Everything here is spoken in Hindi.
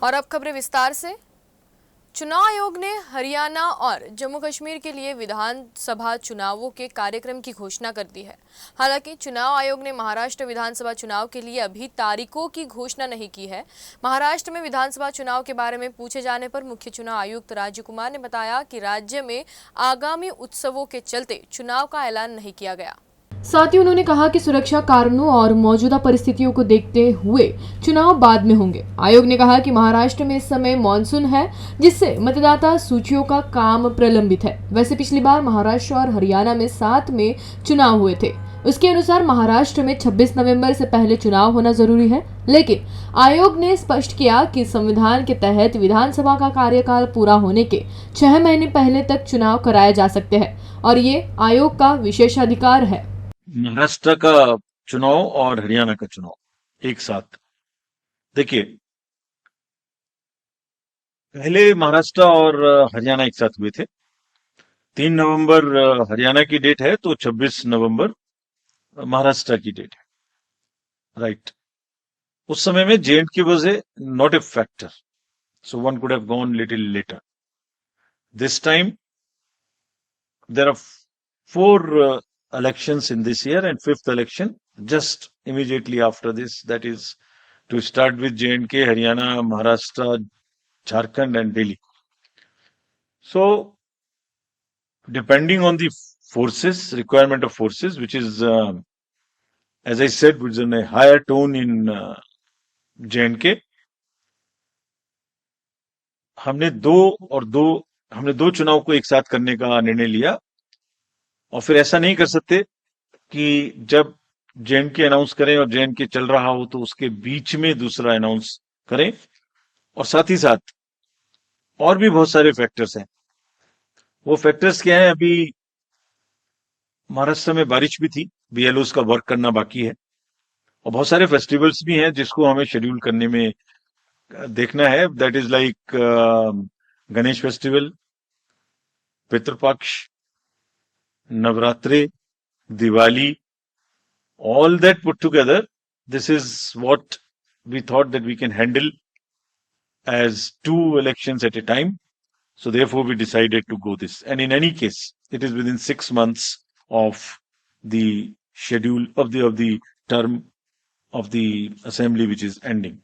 और अब खबरें विस्तार से। चुनाव आयोग ने हरियाणा और जम्मू कश्मीर के लिए विधानसभा चुनावों के कार्यक्रम की घोषणा कर दी है। हालांकि चुनाव आयोग ने महाराष्ट्र विधानसभा चुनाव के लिए अभी तारीखों की घोषणा नहीं की है। महाराष्ट्र में विधानसभा चुनाव के बारे में पूछे जाने पर मुख्य चुनाव आयुक्त राजीव कुमार ने बताया कि राज्य में आगामी उत्सवों के चलते चुनाव का ऐलान नहीं किया गया। साथ ही उन्होंने कहा कि सुरक्षा कारणों और मौजूदा परिस्थितियों को देखते हुए चुनाव बाद में होंगे। आयोग ने कहा कि महाराष्ट्र में इस समय मानसून है, जिससे मतदाता सूचियों का काम प्रलंबित है। वैसे पिछली बार महाराष्ट्र और हरियाणा में 7 में चुनाव हुए थे। उसके अनुसार महाराष्ट्र में 26 नवंबर से पहले चुनाव होना जरूरी है, लेकिन आयोग ने स्पष्ट किया कि संविधान के तहत विधानसभा का कार्यकाल पूरा होने के 6 महीने पहले तक चुनाव कराए जा सकते हैं और ये आयोग का विशेषाधिकार है। महाराष्ट्र का चुनाव और हरियाणा का चुनाव एक साथ। देखिए, पहले महाराष्ट्र और हरियाणा एक साथ हुए थे। 3 नवंबर हरियाणा की डेट है, तो 26 नवंबर महाराष्ट्र की डेट है, राइट। उस समय में J&K was not a factor, so one could have gone little later. This time there are 4 elections in this year, and 5th election just immediately after this, that is to start with J&K, Haryana, Maharashtra, Jharkhand and Delhi. So depending on the forces, requirement of forces, which is as I said, which is in a higher tone in J&K, हमने दो चुनाव को एक साथ करने का निर्णय लिया। और फिर ऐसा नहीं कर सकते कि जब J&K अनाउंस करें और J&K चल रहा हो तो उसके बीच में दूसरा अनाउंस करें। और साथ ही साथ और भी बहुत सारे फैक्टर्स हैं। वो फैक्टर्स क्या है? अभी महाराष्ट्र में बारिश भी थी, BLOs का वर्क करना बाकी है, और बहुत सारे फेस्टिवल्स भी हैं जिसको हमें शेड्यूल करने में देखना है। That is like Ganesh festival, Pitrupaksha, Navratri, Diwali, all that put together, this is what we thought that we can handle as 2 elections at a time. So therefore we decided to go this. And in any case, it is within 6 months of the schedule of the term of the assembly which is ending.